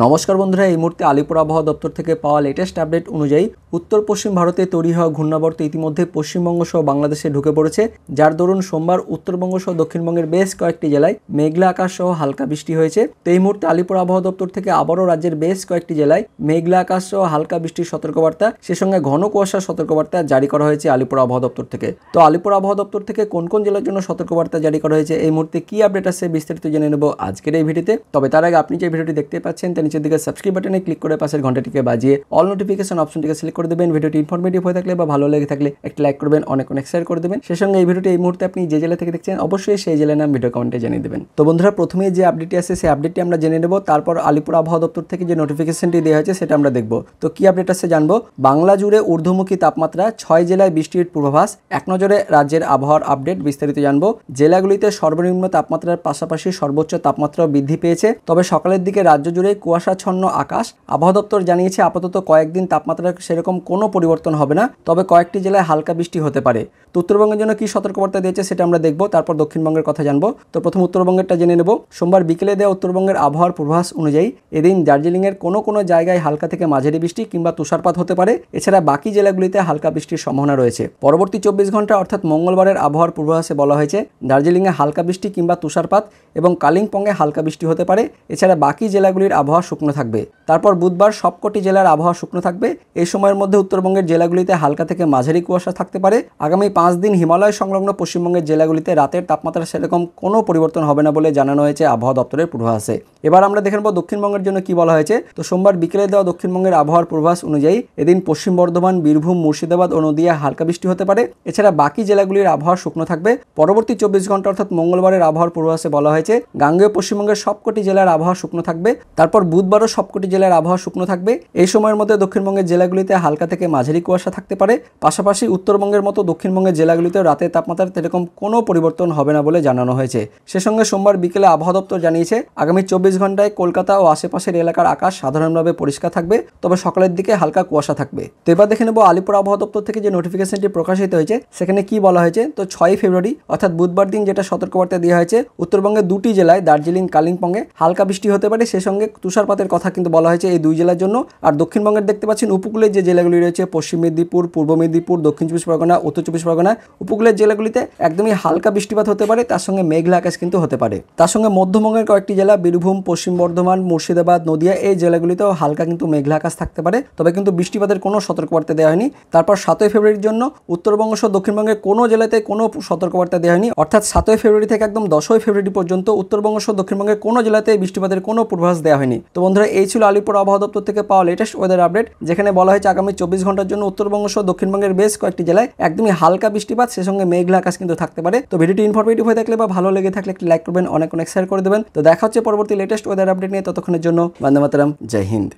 নমস্কার বন্ধুরা, এই মুহূর্তে আলিপুর আবহাওয়া দপ্তর থেকে পাওয়া লেটেস্ট আপডেট অনুযায়ী উত্তর পশ্চিম ভারতে তৈরি হওয়া ঘূর্ণাবর্ত ইতিমধ্যে পশ্চিমবঙ্গ সহ বাংলাদেশে ঢুকে পড়েছে, যার দরুন সোমবার উত্তরবঙ্গ সহ দক্ষিণবঙ্গের বেশ কয়েকটি জেলায় মেঘলা আকাশ সহ হালকা বৃষ্টি হয়েছে। তো এই মুহূর্তে আলিপুর আবহাওয়া দপ্তর থেকে আবারও রাজ্যের বেশ কয়েকটি জেলায় মেঘলা আকাশ সহ হালকা বৃষ্টির সতর্কবার্তা, সে সঙ্গে ঘন কুয়াশার সতর্কবার্তা জারি করা হয়েছে আলিপুর আবহাওয়া দপ্তর থেকে। তো আলিপুর আবহাওয়া দপ্তর থেকে কোন কোন জেলার জন্য সতর্কবার্তা জারি করা হয়েছে, এই মুহূর্তে কি আপডেট আছে বিস্তারিত জেনে নেব আজকের এই ভিডিওতে। তবে তার আগে আপনি যে ভিডিওটি দেখতে পাচ্ছেন তার নিচের দিকে সাবস্ক্রাইব বাটনে ক্লিক করে পাশের ঘন্টাটিকে বাজিয়ে অল নোটিফিকেশন অপশনটিকে সিলেক্ট করে দেবেন। ভিডিওটি ইনফরমেটিভ হয়ে থাকলে বা ভালো লেগে থাকলে একটি লাইক করবেন, অনেক শেয়ার করে দেবেন। সেই সঙ্গে এই ভিডিওটি এই মুহূর্তে আপনি যে জেলা থেকে দেখছেন অবশ্যই সেই জেলার নাম ভিডিও কমেন্টে জানিয়ে দেবেন। তো বন্ধুরা, প্রথমে যে আপডেটটি আছে সেই আপডেটটি আমরা জেনে নেব, তারপর আলিপুর আবহাওয়া দপ্তর থেকে যে নোটিফিকেশনটি দেওয়া হয়েছে সেটা আমরা দেখব। তো কি আপডেট আছে জানবো। বাংলা জুড়ে ঊর্ধ্বমুখী তাপমাত্রা, 6 জেলায় বৃষ্টির পূর্বাভাস। এক নজরে রাজ্যের আবহাওয়ার আপডেট বিস্তারিত জানবো। জেলাগুলিতে সর্বনিম্ন তাপমাত্রার পাশাপাশি সর্বোচ্চ তাপমাত্রাও বৃদ্ধি পেয়েছে, তবে সকালের দিকে রাজ্য জুড়ে কুয়াশাচ্ছন্ন আকাশ। আবহাওয়া দপ্তর জানিয়েছে আপাতত কয়েকদিন তাপমাত্রার সেরকম কোনো পরিবর্তন হবে না, তবে কয়েকটি জেলায় হালকা বৃষ্টি হতে পারে। তো উত্তরবঙ্গের জন্য কি সতর্কবার্তা দিয়েছে সেটা আমরা দেখব, তারপর দক্ষিণবঙ্গের কথা জানবো। তো প্রথম উত্তরবঙ্গেরটা জেনে নেব। সোমবার বিকেলে দেওয়া উত্তরবঙ্গের আবহাওয়ার পূর্বাভাস অনুযায়ী এদিন দার্জিলিংয়ের কোনো জায়গায় হালকা থেকে মাঝারি বৃষ্টি কিংবা তুষারপাত হতে পারে। এছাড়া বাকি জেলাগুলিতে হালকা বৃষ্টির সম্ভাবনা রয়েছে। পরবর্তী 24 ঘন্টা অর্থাৎ মঙ্গলবারের আবহাওয়ার পূর্বাভাসে বলা হয়েছে দার্জিলিংয়ে হালকা বৃষ্টি কিংবা তুষারপাত এবং কালিম্পংয়ে হালকা বৃষ্টি হতে পারে। এছাড়া বাকি জেলাগুলির আবহাওয়া শুকনো থাকবে। তারপর বুধবার সবকটি জেলার আবহাওয়া শুকনো থাকবে। এই সময়ের মধ্যে উত্তরবঙ্গের জেলাগুলিতে হালকা থেকে মাঝারি কুয়াশা থাকতে পারে। আগামী 5 দিন হিমালয় সংলগ্ন পশ্চিমবঙ্গের জেলাগুলিতে রাতের তাপমাত্রা সেরকম কোনো পরিবর্তন হবে না বলে জানানো হয়েছে আবহাওয়া দপ্তরের পূর্বাভাসে। এবার আমরা দেখে নেব দক্ষিণবঙ্গের জন্য কি বলা হয়েছে। তো সোমবার বিকেলে দেওয়া দক্ষিণবঙ্গের আবহাওয়ার পূর্বাভাস অনুযায়ী এদিন পশ্চিম বর্ধমান, বীরভূম, মুর্শিদাবাদ ও নদিয়া হালকা বৃষ্টি হতে পারে। এছাড়া বাকি জেলাগুলির আবহাওয়া শুকনো থাকবে। পরবর্তী 24 ঘন্টা অর্থাৎ মঙ্গলবারের আবহাওয়ার পূর্বাভাসে বলা হয়েছে গাঙ্গেয় পশ্চিমবঙ্গের সবকটি জেলার আবহাওয়া শুকনো থাকবে। তারপর বুধবারও সবকটি জেলার আবহাওয়া শুকনো থাকবে। এই সময়ের মধ্যে দক্ষিণবঙ্গের জেলাগুলিতে হালকা থেকে মাঝারি কুয়াশা থাকতে পারে। পাশাপাশি উত্তরবঙ্গের মতো দক্ষিণবঙ্গের জেলাগুলিতেও রাতের তাপমাত্রার সেরকম কোনো পরিবর্তন হবে না বলে জানানো হয়েছে। সে সঙ্গে সোমবার বিকেলে আবহাওয়া দপ্তর জানিয়েছে আগামী 24 ঘন্টায় কলকাতা ও আশেপাশের এলাকার আকাশ সাধারণভাবে পরিষ্কার থাকবে, তবে সকালের দিকে হালকা কুয়াশা থাকবে। তো এবার দেখে নেব আলিপুর আবহাওয়া দপ্তর থেকে যে নোটিফিকেশনটি প্রকাশিত হয়েছে সেখানে কি বলা হয়েছে। তো 6 ফেব্রুয়ারি অর্থাৎ বুধবার দিন যেটা সতর্কবার্তা দেওয়া হয়েছে উত্তরবঙ্গের 2টি জেলায় দার্জিলিং, কালিম্পংয়ে হালকা বৃষ্টি হতে পারে। সে সঙ্গে তুষারপাতের কথা কিন্তু বলা হয়েছে এই 2 জেলার জন্য। আর দক্ষিণবঙ্গের দেখতে পাচ্ছেন উপকূলের যে জেলাগুলি রয়েছে পশ্চিম মেদিনীপুর, পূর্ব মেদিনীপুর, দক্ষিণ 24 পরগনা, উত্তর 24 পরগনা, উপকূলের জেলাগুলিতে একদমই হালকা বৃষ্টিপাত হতে পারে, তার সঙ্গে মেঘলা আকাশ কিন্তু হতে পারে। তার সঙ্গে মধ্যবঙ্গের কয়েকটি জেলা বীরভূম, পশ্চিম বর্ধমান, মুর্শিদাবাদ, নদিয়া এই জেলাগুলিতেও হালকা কিন্তু মেঘলা আকাশ থাকতে পারে, তবে কিন্তু বৃষ্টিপাতের কোনো সতর্কবার্তা দেওয়া হয়নি। তারপর 7 ফেব্রুয়ারির জন্য উত্তরবঙ্গ সহ দক্ষিণবঙ্গের কোনো জেলাতে কোনো সতর্কবার্তা দেওয়া হয়নি, অর্থাৎ 7 ফেব্রুয়ারি থেকে একদম 10 ফেব্রুয়ারি পর্যন্ত উত্তরবঙ্গ সহ দক্ষিণবঙ্গের কোনো জেলাতে বৃষ্টিপাতের কোনো পূর্বাভাস দেওয়া হয়নি। তো বন্ধুরা, এই ছিল আলিপুর আবহাওয়া দপ্তর থেকে পাওয়া লেটেস্ট ওয়েদার আপডেট, যেখানে বলা হয়েছে আগামী 24 ঘন্টার জন্য উত্তরবঙ্গ সহ দক্ষিণবঙ্গের বেশ কয়েকটি জেলায় একদমই হালকা বৃষ্টিপাত, সে সঙ্গে মেঘলা আকাশ কিন্তু থাকতে পারে। তো ভিডিওটি ইনফরমেটিভ হয়ে থাকলে বা ভালো লেগে থাকলে একটি লাইক করবেন, অনেক শেয়ার করে দেবেন। তো দেখা হচ্ছে পরবর্তী লেটেস্ট ওয়েদার আপডেট নিয়ে। ততক্ষণের জন্য বন্দে মাতরম, জয় হিন্দ।